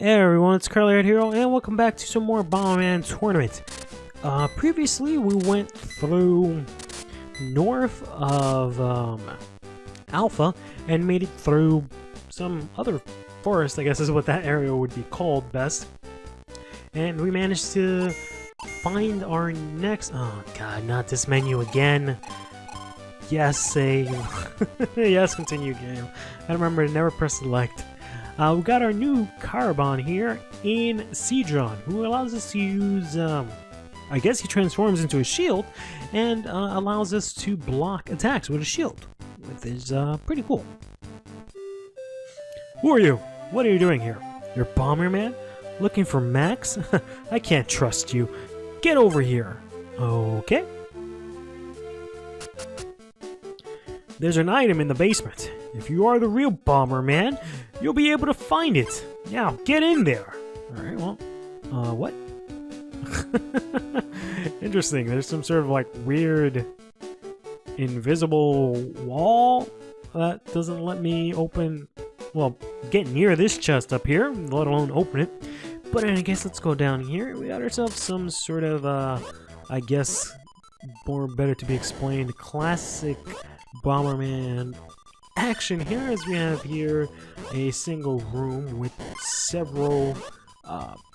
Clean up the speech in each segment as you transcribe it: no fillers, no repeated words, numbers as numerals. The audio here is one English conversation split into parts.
Hey everyone, it's CurlyHairedHero, and welcome back to some more Bomberman Tournament. Previously we went through north of Alpha and made it through some other forest, I guess is what that area would be called best. And we managed to find our next... Oh god, not this menu again. Yes, save. Yes, continue game. I remember to never press select. We got our new Carbon here in Cedron, who allows us to use, I guess he transforms into a shield, and allows us to block attacks with a shield, which is pretty cool. Who are you? What are you doing here? You're Bomberman? Looking for Max? I can't trust you. Get over here. Okay. There's an item in the basement. If you are the real Bomberman, you'll be able to find it. Now, get in there. Alright, well, what? Interesting, there's some sort of like weird invisible wall that doesn't let me open, well, get near this chest up here, let alone open it. But I guess let's go down here. We got ourselves some sort of, I guess, more better to be explained, classic Bomberman action here, as we have here a single room with several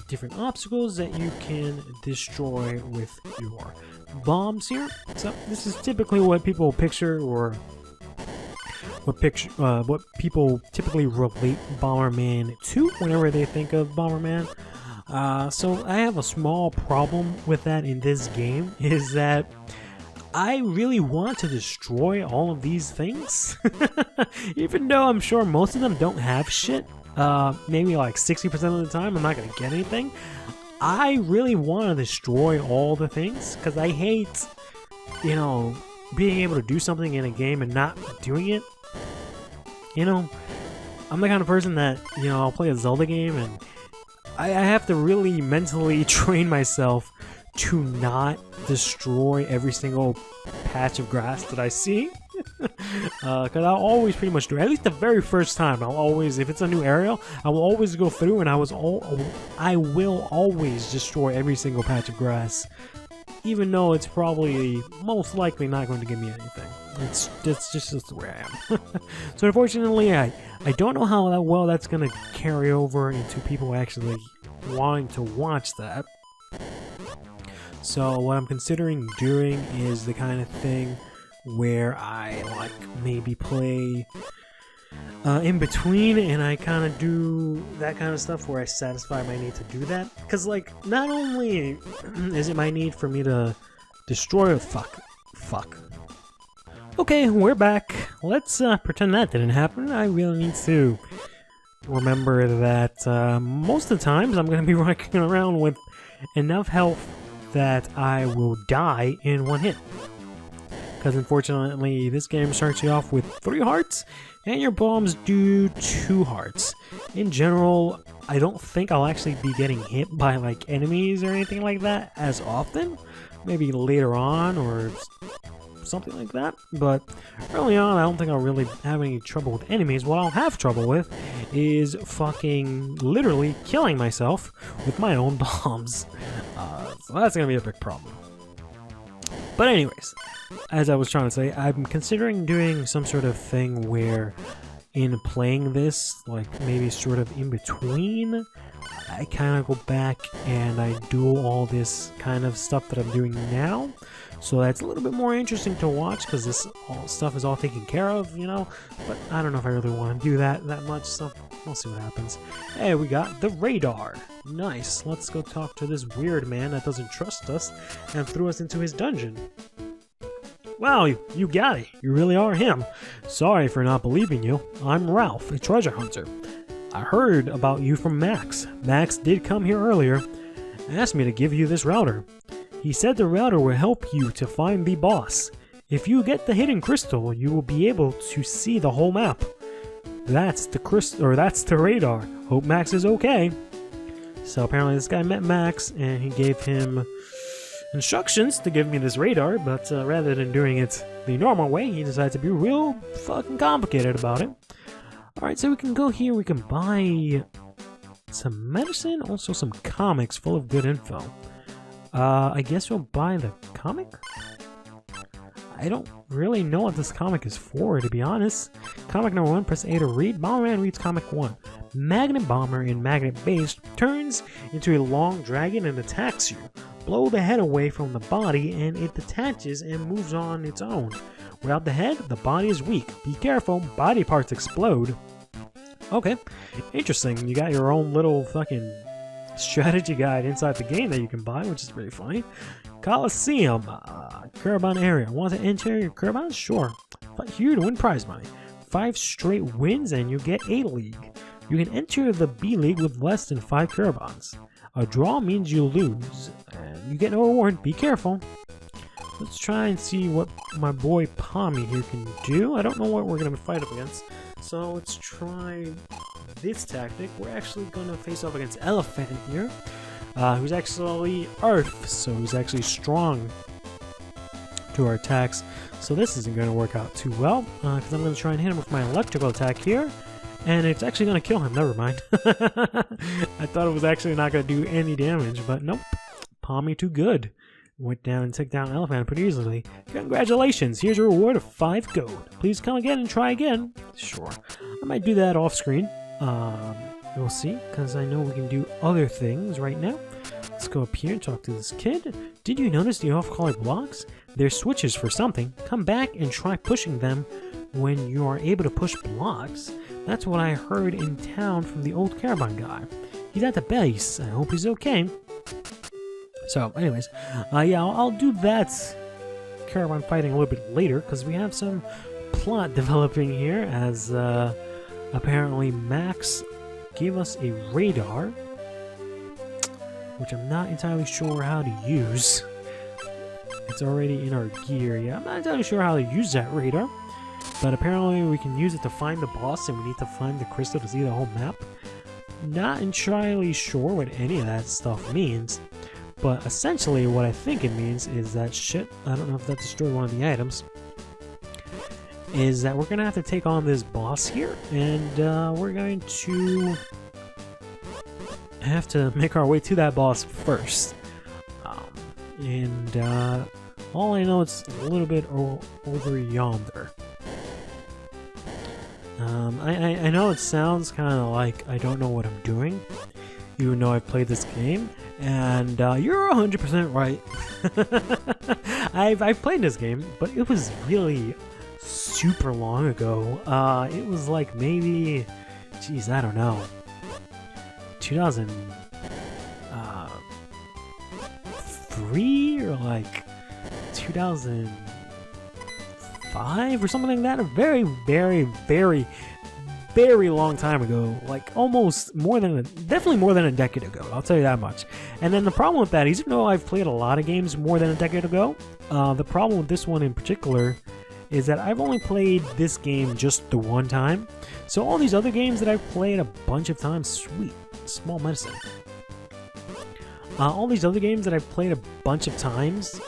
different obstacles that you can destroy with your bombs here. So this is typically what people picture, or what people typically relate Bomberman to whenever they think of Bomberman. So I have a small problem with that in this game, is that I really want to destroy all of these things, even though I'm sure most of them don't have shit. Maybe like 60% of the time I'm not going to get anything. I really want to destroy all the things, because I hate, you know, being able to do something in a game and not doing it. You know, I'm the kind of person that, you know, I'll play a Zelda game and I have to really mentally train myself to not destroy every single patch of grass that I see. Because I'll always pretty much do it. At least the very first time, I'll always, if it's a new area, I will always go through and I will always destroy every single patch of grass, even though it's probably most likely not going to give me anything. It's just the way I am. So unfortunately, I don't know how well that's going to carry over into people actually wanting to watch that. So what I'm considering doing is the kind of thing where I like maybe play in between, and I kind of do that kind of stuff where I satisfy my need to do that. Because like, not only is it my need for me to destroy a fuck. Okay, we're back. Let's pretend that didn't happen. I really need to remember that most of the times I'm going to be running around with enough health that I will die in one hit. Because unfortunately, this game starts you off with 3 hearts, and your bombs do 2 hearts. In general, I don't think I'll actually be getting hit by like enemies or anything like that as often. Maybe later on or something like that. But early on, I don't think I'll really have any trouble with enemies. What I'll have trouble with is fucking literally killing myself with my own bombs. So that's gonna be a big problem. But anyways, as I was trying to say, I'm considering doing some sort of thing where in playing this, like maybe sort of in between, I kind of go back and I do all this kind of stuff that I'm doing now. So that's a little bit more interesting to watch, because this stuff is all taken care of, you know. But I don't know if I really want to do that much, so we'll see what happens. Hey, we got the radar. Nice. Let's go talk to this weird man that doesn't trust us and threw us into his dungeon. Wow, you got it. You really are him. Sorry for not believing you. I'm Ralph, a treasure hunter. I heard about you from Max. Max did come here earlier and asked me to give you this router. He said the router will help you to find the boss. If you get the hidden crystal, you will be able to see the whole map. That's the crystal, or that's the radar. Hope Max is okay. So apparently this guy met Max and he gave him instructions to give me this radar, but rather than doing it the normal way, he decided to be real fucking complicated about it. Alright, so we can go here, we can buy some medicine, also some comics full of good info. I guess we'll buy the comic? I don't really know what this comic is for, to be honest. Comic number 1, press A to read. Bomberman reads comic 1. Magnet Bomber in Magnet Base turns into a long dragon and attacks you. Blow the head away from the body and it detaches and moves on its own. Without the head, the body is weak. Be careful, body parts explode. Okay, interesting. You got your own little fucking strategy guide inside the game that you can buy, which is pretty funny. Coliseum, Carbon area. Want to enter your Carbon? Sure. But here to win prize money. 5 straight wins and you get A League. You can enter the B League with less than 5 Carbons. A draw means you lose, and you get no reward. Be careful. Let's try and see what my boy Pommy here can do. I don't know what we're going to fight up against, so let's try this tactic. We're actually going to face off against Elephant here, who's actually Earth, so he's actually strong to our attacks. So this isn't going to work out too well, because I'm going to try and hit him with my electrical attack here. And it's actually going to kill him, never mind. I thought it was actually not going to do any damage, but nope. Pommy too good. Went down and took down Elephant pretty easily. Congratulations, here's a reward of 5 gold. Please come again and try again. Sure. I might do that off screen. We'll see, because I know we can do other things right now. Let's go up here and talk to this kid. Did you notice the off-color blocks? They're switches for something. Come back and try pushing them when you are able to push blocks. That's what I heard in town from the old Caravan guy. He's at the base. I hope he's okay. So, anyways, yeah, I'll do that Caravan fighting a little bit later, because we have some plot developing here, as apparently Max gave us a radar, which I'm not entirely sure how to use. It's already in our gear. Yeah, I'm not entirely sure how to use that radar. But apparently we can use it to find the boss, and we need to find the crystal to see the whole map. Not entirely sure what any of that stuff means, but essentially what I think it means is that shit, I don't know if that destroyed one of the items, is that we're going to have to take on this boss here, and we're going to have to make our way to that boss first. All I know it's a little bit over yonder. I know it sounds kind of like I don't know what I'm doing, even though I've played this game, and you're 100% right. I've played this game, but it was really super long ago. It was like maybe, geez, I don't know, 2003 or like 2005 or something like that. A very, very, very, very long time ago. Like almost definitely more than a decade ago. I'll tell you that much. And then the problem with that, even though I've played a lot of games more than a decade ago, the problem with this one in particular is that I've only played this game just the one time. So all these other games that I've played a bunch of times, sweet, small medicine. All these other games that I've played a bunch of times,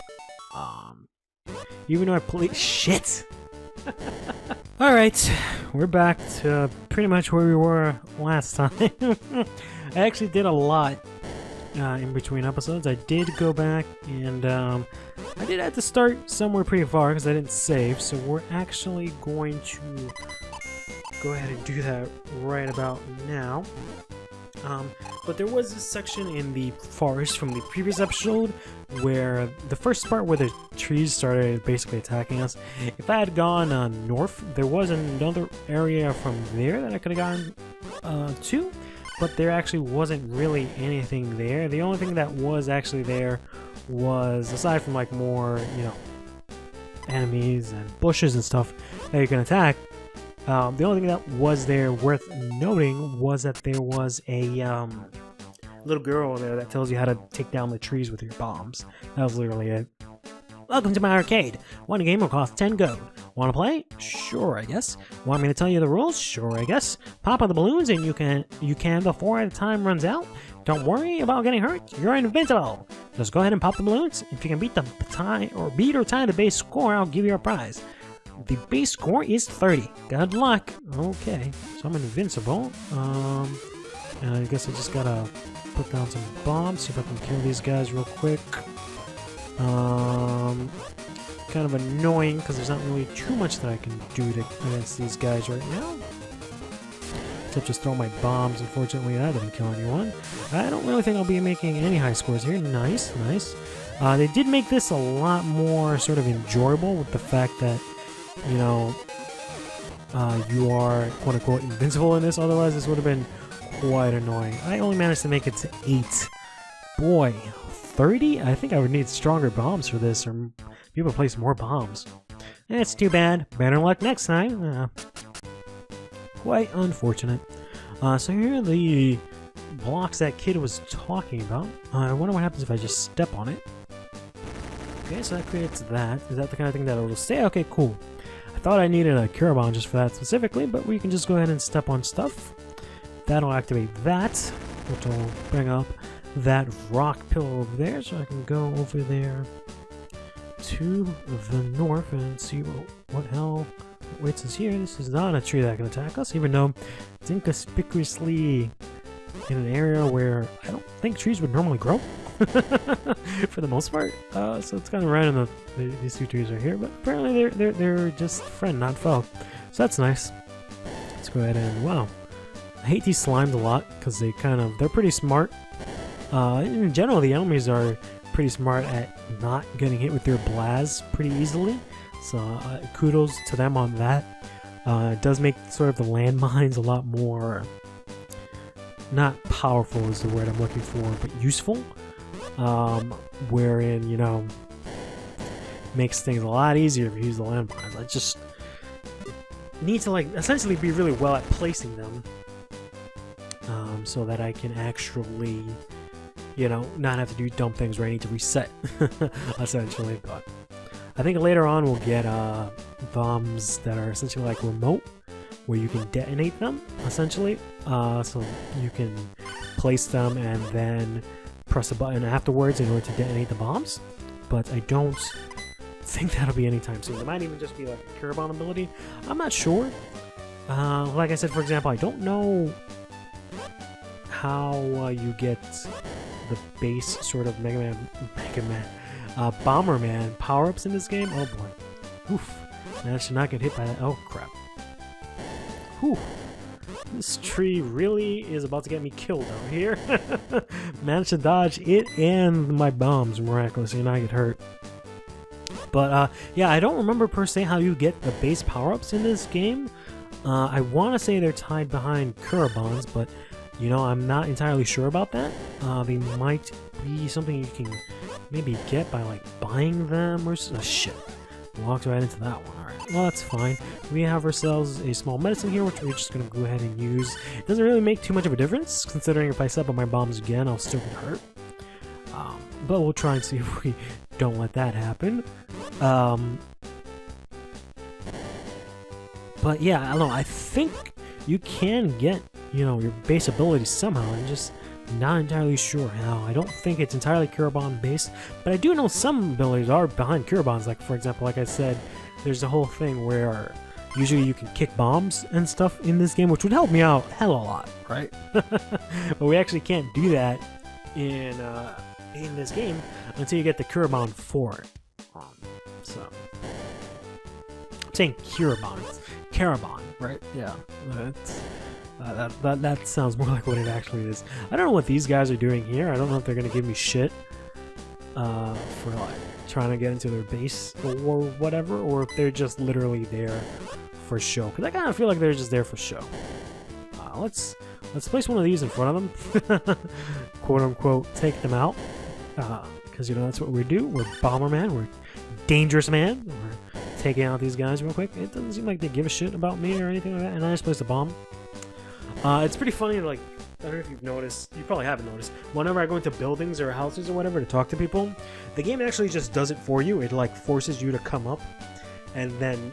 even though I played shit. Alright, we're back to pretty much where we were last time. I actually did a lot in between episodes. I did go back and I did have to start somewhere pretty far because I didn't save, so we're actually going to go ahead and do that right about now. But there was this section in the forest from the previous episode where the first part where the trees started basically attacking us. If I had gone north, there was another area from there that I could have gone to, but there actually wasn't really anything there. The only thing that was actually there was, aside from like more, you know, enemies and bushes and stuff that you can attack, the only thing that was there worth noting was that there was a little girl there that tells you how to take down the trees with your bombs. That was literally it. Welcome to my arcade. One game will cost 10 gold. Want to play? Sure, I guess. Want me to tell you the rules? Sure, I guess. Pop on the balloons and you can before the time runs out. Don't worry about getting hurt. You're invincible. Just go ahead and pop the balloons. If you can beat or tie the base score, I'll give you a prize. The base score is 30. Good luck. Okay, so I'm invincible. And I guess I just gotta put down some bombs, see if I can kill these guys real quick. Kind of annoying because there's not really too much that I can do against these guys right now. Except just throw my bombs. Unfortunately, that didn't kill anyone. I don't really think I'll be making any high scores here. Nice, nice. They did make this a lot more sort of enjoyable with the fact that, you know, you are quote-unquote invincible in this. Otherwise, this would have been quite annoying. I only managed to make it to 8. Boy, 30? I think I would need stronger bombs for this, or be able to place more bombs. That's too bad. Better luck next time. Quite unfortunate. So here are the blocks that kid was talking about. I wonder what happens if I just step on it. Okay, so that creates that. Is that the kind of thing that will stay? Okay, cool. I thought I needed a cure bomb just for that specifically, but we can just go ahead and step on stuff. That'll activate that, which will bring up that rock pillar over there, so I can go over there to the north and see what hell waits us here. This is not a tree that can attack us, even though it's inconspicuously in an area where I don't think trees would normally grow for the most part. So it's kind of random that these two trees are here, but apparently they're just friend, not foe. So that's nice. Let's go ahead and wow. I hate these slimes a lot because they're pretty smart. In general, the enemies are pretty smart at not getting hit with their blasts pretty easily. So kudos to them on that. It does make sort of the landmines a lot more, not powerful is the word I'm looking for, but useful. Wherein, you know, makes things a lot easier if you use the landmines. I just need to, like, essentially be really well at placing them. So that I can actually, you know, not have to do dumb things where I need to reset, essentially. But I think later on we'll get bombs that are essentially like remote, where you can detonate them, essentially. So you can place them and then press a button afterwards in order to detonate the bombs. But I don't think that'll be anytime soon. It might even just be like a cure bomb ability. I'm not sure. Like I said, for example, I don't know how you get the base sort of Bomberman power-ups in this game. Oh boy. Oof. I should not get hit by that. Oh crap. Whew. This tree really is about to get me killed out here. Managed to dodge it and my bombs miraculously and I get hurt. But yeah, I don't remember per se how you get the base power-ups in this game. I want to say they're tied behind Kurabons, but you know, I'm not entirely sure about that. They might be something you can maybe get by like buying them or shit. Walked right into that one. Alright, well that's fine. We have ourselves a small medicine here, which we're just gonna go ahead and use. It doesn't really make too much of a difference, considering if I step on my bombs again, I'll still get hurt. But we'll try and see if we don't let that happen. But yeah, I don't know. I think you can get, you know, your base ability somehow. I'm just not entirely sure how. I don't think it's entirely Kurabon based, but I do know some abilities are behind Kurabons. Like, for example, like I said, there's a whole thing where usually you can kick bombs and stuff in this game, which would help me out hell a lot, right? But we actually can't do that in this game until you get the Kurabon for it. So I'm saying Kurabon. It's Karabon, right? Yeah. That sounds more like what it actually is. I don't know what these guys are doing here. I don't know if they're gonna give me shit for like trying to get into their base or whatever, or if they're just literally there for show. Because I kind of feel like they're just there for show. Let's place one of these in front of them, quote unquote, take them out. Because you know that's what we do. We're Bomberman. We're dangerous man. We're taking out these guys real quick. It doesn't seem like they give a shit about me or anything like that. And I just placed a bomb. It's pretty funny, like, I don't know if you've noticed, you probably haven't noticed, whenever I go into buildings or houses or whatever to talk to people, the game actually just does it for you. It, like, forces you to come up and then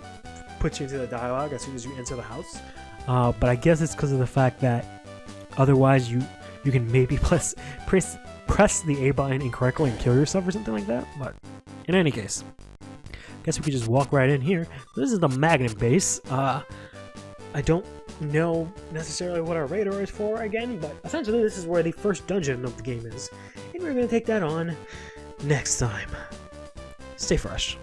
puts you into the dialogue as soon as you enter the house. But I guess it's because of the fact that otherwise you can maybe press the A button incorrectly and kill yourself or something like that. But in any case, I guess we could just walk right in here. This is the magnet base. I don't know necessarily what our radar is for again, but essentially this is where the first dungeon of the game is, and we're going to take that on next time. Stay fresh.